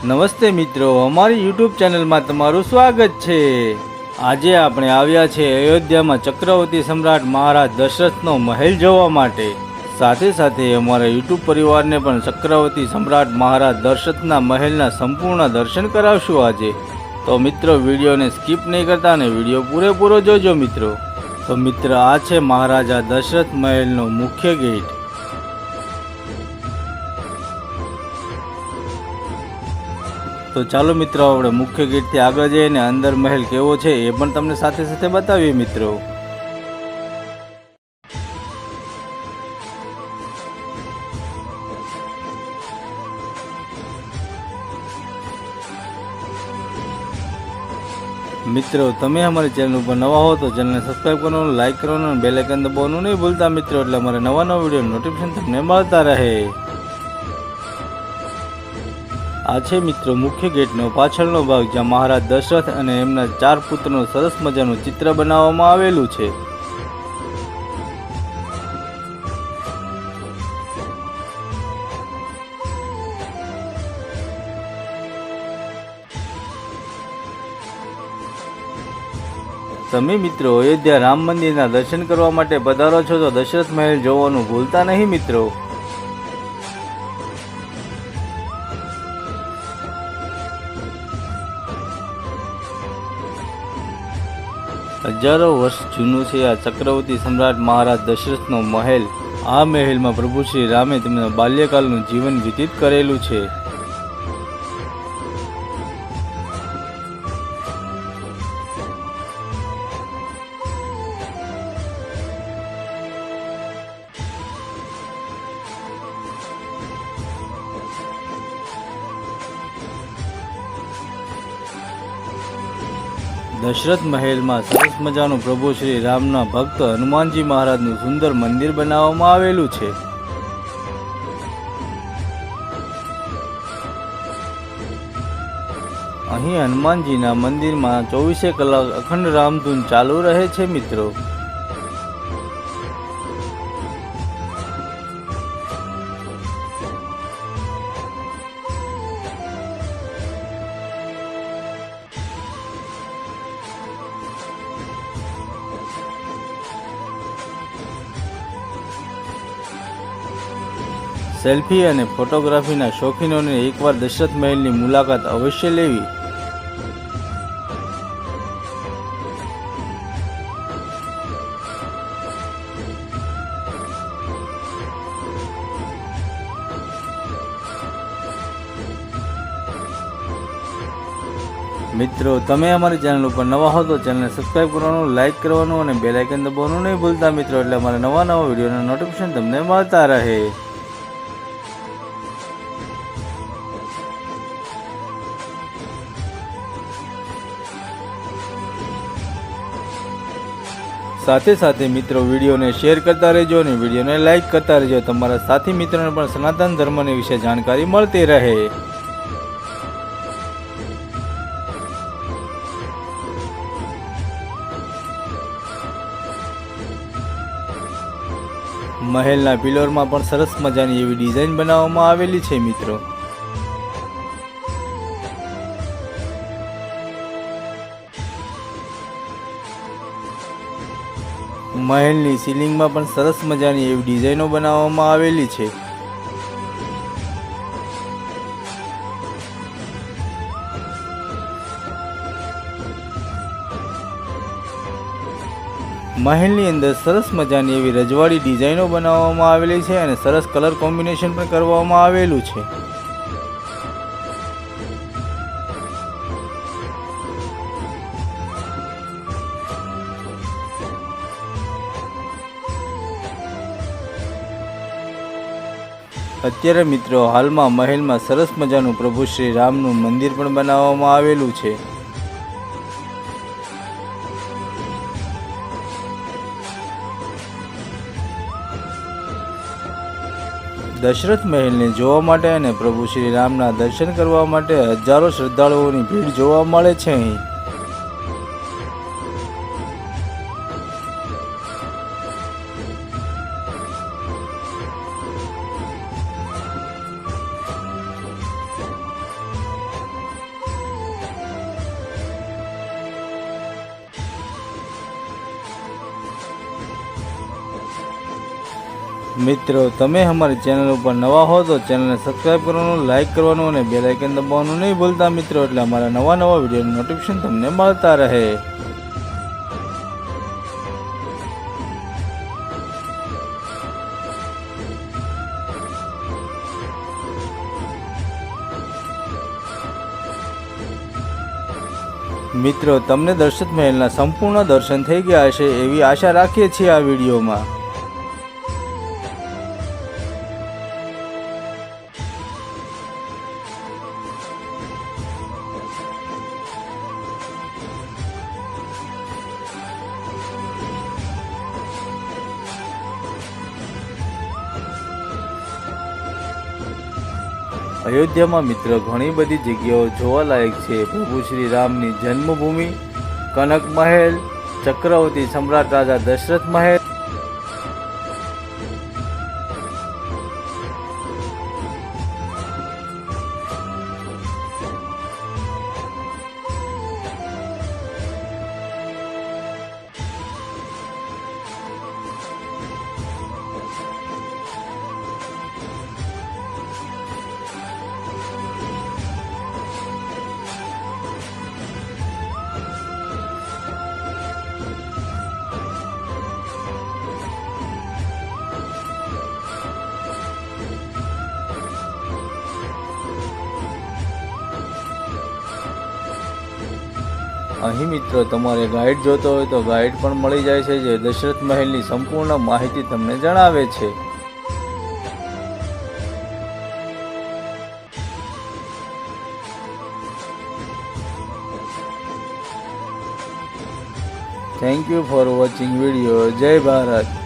નમસ્તે મિત્રો, અમારી યુટ્યુબ ચેનલમાં તમારું સ્વાગત છે। આજે આપણે આવ્યા છે અયોધ્યામાં ચક્રવર્તી સમ્રાટ મહારાજ દશરથનો મહેલ જોવા માટે। સાથે સાથે અમારા યુટ્યુબ પરિવારને પણ ચક્રવર્તી સમ્રાટ મહારાજ દશરથના મહેલના સંપૂર્ણ દર્શન કરાવશું આજે। તો મિત્રો વિડીયોને સ્કીપ નહીં કરતા અને વિડીયો પૂરેપૂરો જોજો મિત્રો। તો મિત્ર, આ છે મહારાજા દશરથ મહેલનો મુખ્ય ગેટ। તો ચાલો મિત્રો, આપણે મુખ્ય ગેટથી આગળ જઈએ અને અંદર મહેલ કેવો છે એ પણ તમને સાથે સાથે બતાવીએ મિત્રો। મિત્રો, તમે અમારી ચેનલ ઉપર નવા હો તો ચેનલને સબસ્ક્રાઈબ કરવાનું, લાઈક કરવાનું અને બેલ આઇકન દબાવવાનું નહીં ભૂલતા મિત્રો, એટલે અમારે નવા નવા વિડીયો નોટિફિકેશન તમને મળતા રહે। આ છે મિત્રો મુખ્ય ગેટનો પાછળનો ભાગ, જ્યાં મહારાજ દશરથ અને એમના 4 પુત્રનું સરસ મજાનું ચિત્ર બનાવવામાં આવેલું છે। તમે મિત્રો અયોધ્યા રામ મંદિરના દર્શન કરવા માટે પધારો છો તો દશરથ મહેલ જોવાનું ભૂલતા નહીં મિત્રો। હજારો વર્ષ જૂનું છે આ ચક્રવર્તી સમ્રાટ મહારાજ દશરથનો મહેલ। આ મહેલમાં પ્રભુ શ્રી રામે તેમના બાલ્યકાળનું જીવન વ્યતીત કરેલું છે। દશરથ મહેલમાં સરસ મજાનું પ્રભુ શ્રી રામના ભક્ત હનુમાનજી મહારાજનું સુંદર મંદિર બનાવવામાં આવેલું છે। અહીં હનુમાનજીના મંદિરમાં 24 કલાક અખંડ રામધૂન ચાલુ રહે છે મિત્રો। સેલ્ફી અને ફોટોગ્રાફીના શોખીનોને એકવાર દશરથ મહેલની મુલાકાત અવશ્ય લેવી। મિત્રો, તમે અમારી ચેનલ ઉપર નવા હો તો ચેનલને સબસ્ક્રાઈબ કરવાનું, લાઈક કરવાનું અને બેલ આઇકન દબાવવાનું નહીં ભૂલતા મિત્રો, એટલે અમારા નવા નવા વિડીયોના નોટિફિકેશન તમને મળતા રહે। સાથે સાથે મિત્રો વિડીયોને શેર કરતા રહેજો અને વિડીયોને લાઈક કરતા રહેજો, તમારા સાથી મિત્રોને પણ સનાતન ધર્મની વિશે જાણકારી મળતી રહે। મહેલના પિલરમાં પણ સરસ મજાની એવી ડિઝાઇન બનાવવામાં આવેલી છે મિત્રો। મહેલની સીલિંગમાં પણ સરસ મજાની એવી ડિઝાઇનો બનાવવામાં આવેલી છે। મહેલની અંદર સરસ મજાની એવી રજવાડી ડિઝાઇનો બનાવવામાં આવેલી છે અને સરસ કલર કોમ્બિનેશન પણ કરવામાં આવેલું છે। અત્યારે મિત્રો હાલમાં મહેલમાં સરસ મજાનું પ્રભુ શ્રી રામનું મંદિર પણ બનાવવામાં આવેલું છે। દશરથ મહેલને જોવા માટે અને પ્રભુ શ્રી રામના દર્શન કરવા માટે હજારો શ્રદ્ધાળુઓની ભીડ જોવા મળે છે અહીં। મિત્રો તમે અમારી ચેનલ ઉપર નવા હો તો ચેનલને સબસ્ક્રાઈબ કરવાનું, લાઇક કરવાનું અને બેલ આઇકન દબાવવાનું નહીં ભૂલતા મિત્રો, એટલે અમારા નવા વિડીયોનું નોટિફિકેશન તમને મળતા રહે। મિત્રો તમને દશરથ મહેલના સંપૂર્ણ દર્શન થઈ ગયા હશે એવી આશા રાખીએ છીએ આ વિડીયોમાં। અયોધ્યામાં મિત્રો ઘણી બધી જગ્યાઓ જોવાલાયક છે। પ્રભુ શ્રી રામની જન્મભૂમિ, કનક મહેલ, ચક્રવર્તી સમ્રાટ રાજા દશરથ મહેલ, અહીં મિત્રો તમારે ગાઈડ જોતો હોય તો ગાઈડ પણ મળી જાય છે, જે દશરથ મહેલની સંપૂર્ણ માહિતી તમને જણાવે છે। Thank you for watching video. જય ભારત।